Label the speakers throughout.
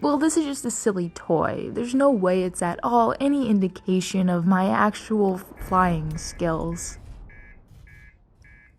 Speaker 1: Well, this is just a silly toy. There's no way it's at all any indication of my actual flying skills.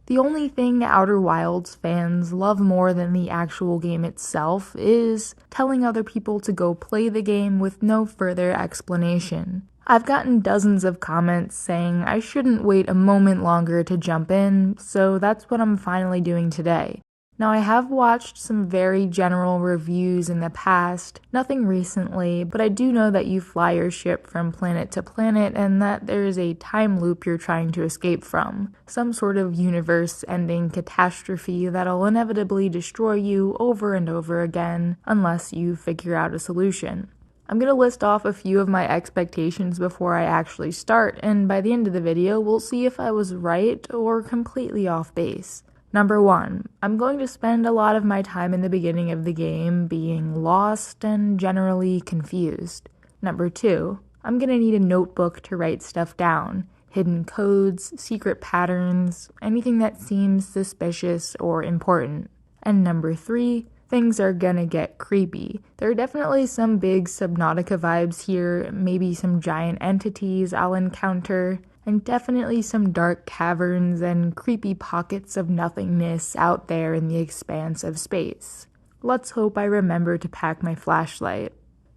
Speaker 1: The only thing Outer Wilds fans love more than the actual game itself is telling other people to go play the game with no further explanation. I've gotten dozens of comments saying I shouldn't wait a moment longer to jump in, so that's what I'm finally doing today. Now, I have watched some very general reviews in the past, nothing recently, but I do know that you fly your ship from planet to planet and that there is a time loop you're trying to escape from. Some sort of universe-ending catastrophe that'll inevitably destroy you over and over again unless you figure out a solution. I'm going to list off a few of my expectations before I actually start, and by the end of the video, we'll see if I was right or completely off base. Number 1, I'm going to spend a lot of my time in the beginning of the game being lost and generally confused. Number 2, I'm going to need a notebook to write stuff down, hidden codes, secret patterns, anything that seems suspicious or important. And number 3, things are gonna get creepy. There are definitely some big Subnautica vibes here, maybe some giant entities I'll encounter, and definitely some dark caverns and creepy pockets of nothingness out there in the expanse of space. Let's hope I remember to pack my flashlight.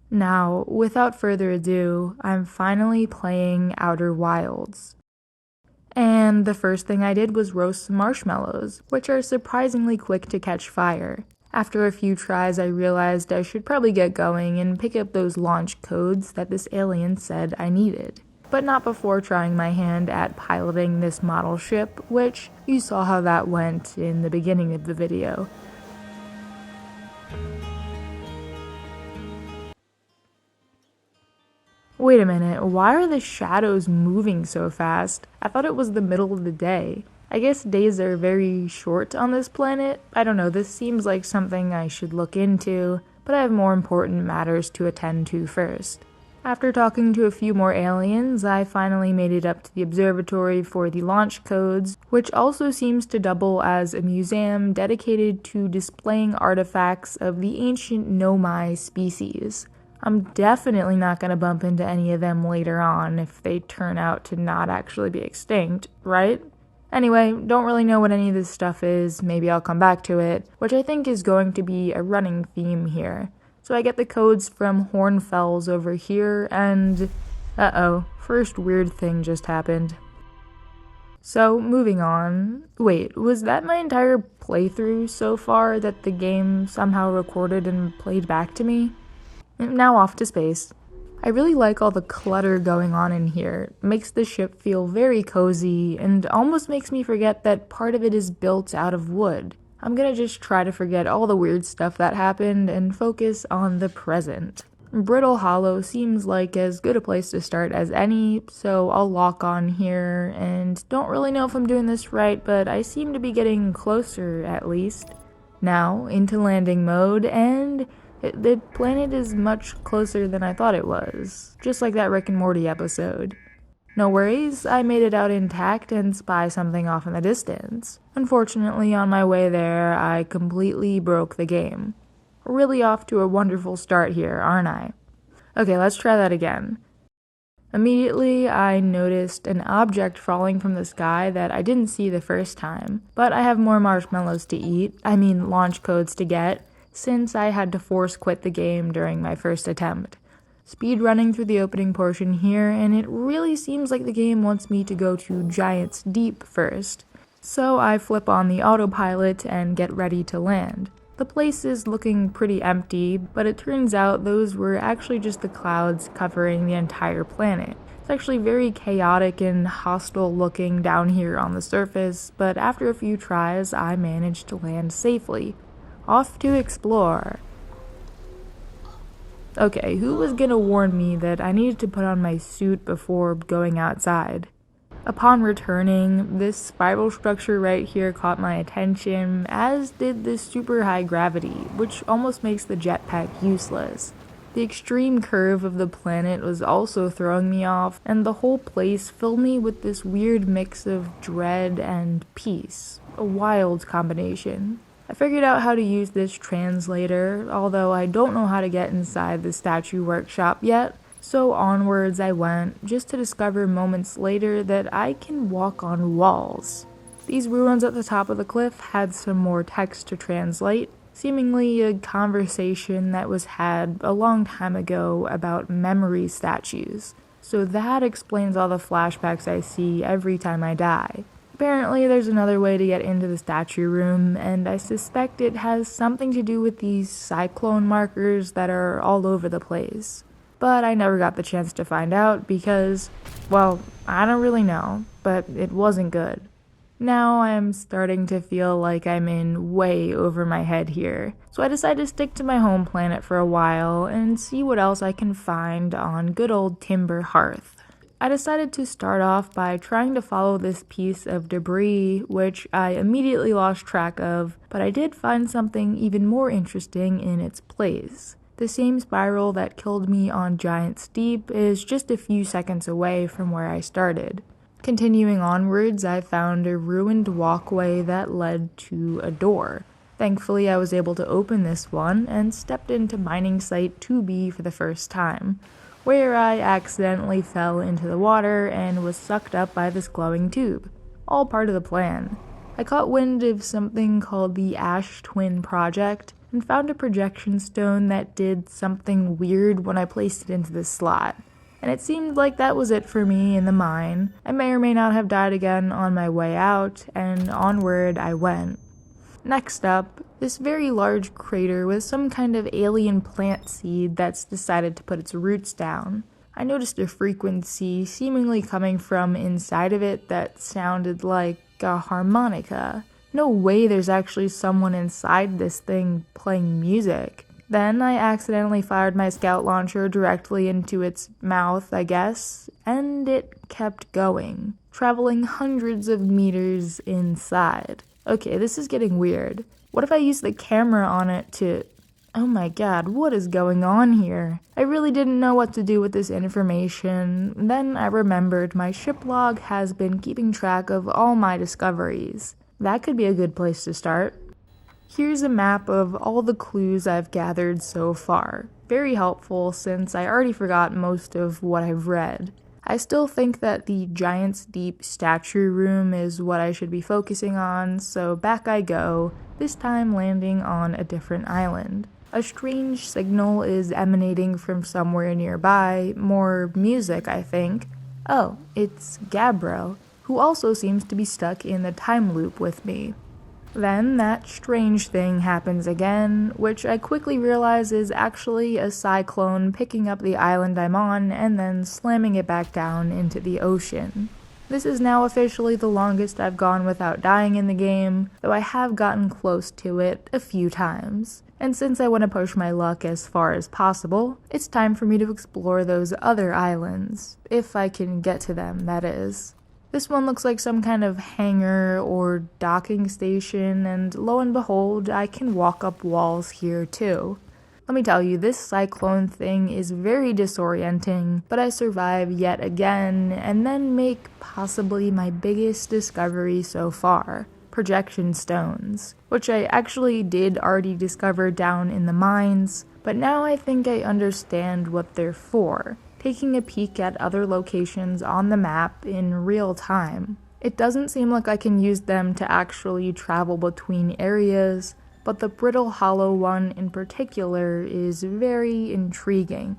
Speaker 1: Now, without further ado, I'm finally playing Outer Wilds. And the first thing I did was roast some marshmallows, which are surprisingly quick to catch fire. After a few tries, I realized I should probably get going and pick up those launch codes that this alien said I needed. But not before trying my hand at piloting this model ship, which you saw how that went in the beginning of the video. Wait a minute, why are the shadows moving so fast? I thought it was the middle of the day. I guess days are very short on this planet. I don't know, this seems like something I should look into, but I have more important matters to attend to first. After talking to a few more aliens, I finally made it up to the observatory for the launch codes, which also seems to double as a museum dedicated to displaying artifacts of the ancient Nomai species. I'm definitely not going to bump into any of them later on if they turn out to not actually be extinct, right? Anyway, don't really know what any of this stuff is, maybe I'll come back to it, which I think is going to be a running theme here. So I get the codes from Hornfells over here, and first weird thing just happened. So, moving on. Wait, was that my entire playthrough so far that the game somehow recorded and played back to me? Now off to space. I really like all the clutter going on in here. It makes the ship feel very cozy, and almost makes me forget that part of it is built out of wood. I'm gonna just try to forget all the weird stuff that happened and focus on the present. Brittle Hollow seems like as good a place to start as any, so I'll lock on here, and don't really know if I'm doing this right, but I seem to be getting closer at least. Now, into landing mode, and the planet is much closer than I thought it was, just like that Rick and Morty episode. No worries, I made it out intact and spy something off in the distance. Unfortunately, on my way there, I completely broke the game. Really off to a wonderful start here, aren't I? Okay, let's try that again. Immediately, I noticed an object falling from the sky that I didn't see the first time, but I have more marshmallows to eat, launch codes to get, since I had to force quit the game during my first attempt. Speed running through the opening portion here, and it really seems like the game wants me to go to Giant's Deep first. So I flip on the autopilot and get ready to land. The place is looking pretty empty, but it turns out those were actually just the clouds covering the entire planet. It's actually very chaotic and hostile looking down here on the surface, but after a few tries, I managed to land safely. Off to explore. Okay, who was gonna warn me that I needed to put on my suit before going outside? Upon returning, this spiral structure right here caught my attention, as did this super high gravity, which almost makes the jetpack useless. The extreme curve of the planet was also throwing me off, and the whole place filled me with this weird mix of dread and peace. A wild combination. I figured out how to use this translator, although I don't know how to get inside the statue workshop yet. So onwards I went, just to discover moments later that I can walk on walls. These ruins at the top of the cliff had some more text to translate, seemingly a conversation that was had a long time ago about memory statues. So that explains all the flashbacks I see every time I die. Apparently there's another way to get into the statue room, and I suspect it has something to do with these cyclone markers that are all over the place. But I never got the chance to find out because, well, I don't really know, but it wasn't good. Now I'm starting to feel like I'm in way over my head here, so I decided to stick to my home planet for a while and see what else I can find on good old Timber Hearth. I decided to start off by trying to follow this piece of debris, which I immediately lost track of, but I did find something even more interesting in its place. The same spiral that killed me on Giant Steep is just a few seconds away from where I started. Continuing onwards, I found a ruined walkway that led to a door. Thankfully, I was able to open this one and stepped into mining site 2B for the first time, where I accidentally fell into the water and was sucked up by this glowing tube. All part of the plan. I caught wind of something called the Ash Twin Project and found a projection stone that did something weird when I placed it into the slot. And it seemed like that was it for me in the mine. I may or may not have died again on my way out, and onward I went. Next up, this very large crater with some kind of alien plant seed that's decided to put its roots down. I noticed a frequency seemingly coming from inside of it that sounded like a harmonica. No way there's actually someone inside this thing playing music. Then I accidentally fired my scout launcher directly into its mouth, I guess, and it kept going, traveling hundreds of meters inside. Okay, this is getting weird. What if I use the camera on it to... Oh my god, what is going on here? I really didn't know what to do with this information. Then I remembered my ship log has been keeping track of all my discoveries. That could be a good place to start. Here's a map of all the clues I've gathered so far. Very helpful since I already forgot most of what I've read. I still think that the Giant's Deep statue room is what I should be focusing on, so back I go, this time landing on a different island. A strange signal is emanating from somewhere nearby, more music I think. Oh, it's Gabbro, who also seems to be stuck in the time loop with me. Then that strange thing happens again, which I quickly realize is actually a cyclone picking up the island I'm on and then slamming it back down into the ocean. This is now officially the longest I've gone without dying in the game, though I have gotten close to it a few times. And since I want to push my luck as far as possible, it's time for me to explore those other islands, if I can get to them, that is. This one looks like some kind of hangar or docking station, and lo and behold, I can walk up walls here too. Let me tell you, this cyclone thing is very disorienting, but I survive yet again, and then make possibly my biggest discovery so far. Projection stones, which I actually did already discover down in the mines, but now I think I understand what they're for. Taking a peek at other locations on the map in real time. It doesn't seem like I can use them to actually travel between areas, but the Brittle Hollow one in particular is very intriguing.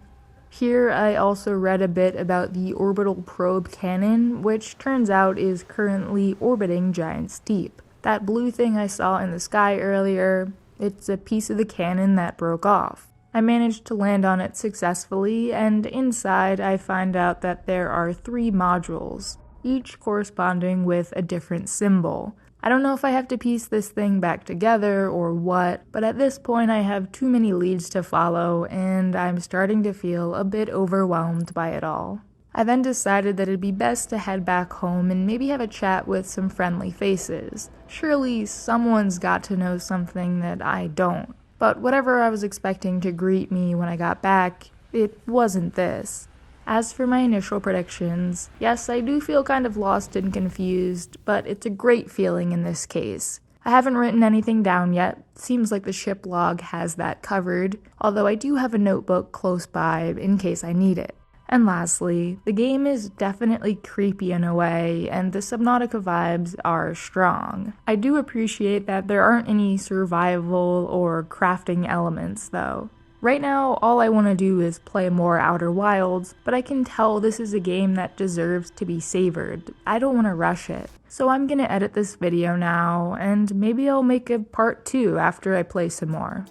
Speaker 1: Here I also read a bit about the orbital probe cannon, which turns out is currently orbiting Giant Steep. That blue thing I saw in the sky earlier, it's a piece of the cannon that broke off. I managed to land on it successfully, and inside I find out that there are 3 modules, each corresponding with a different symbol. I don't know if I have to piece this thing back together or what, but at this point I have too many leads to follow, and I'm starting to feel a bit overwhelmed by it all. I then decided that it'd be best to head back home and maybe have a chat with some friendly faces. Surely someone's got to know something that I don't. But whatever I was expecting to greet me when I got back, it wasn't this. As for my initial predictions, yes, I do feel kind of lost and confused, but it's a great feeling in this case. I haven't written anything down yet. Seems like the ship log has that covered, although I do have a notebook close by in case I need it. And lastly, the game is definitely creepy in a way, and the Subnautica vibes are strong. I do appreciate that there aren't any survival or crafting elements, though. Right now, all I want to do is play more Outer Wilds, but I can tell this is a game that deserves to be savored. I don't want to rush it. So I'm gonna edit this video now, and maybe I'll make a part 2 after I play some more.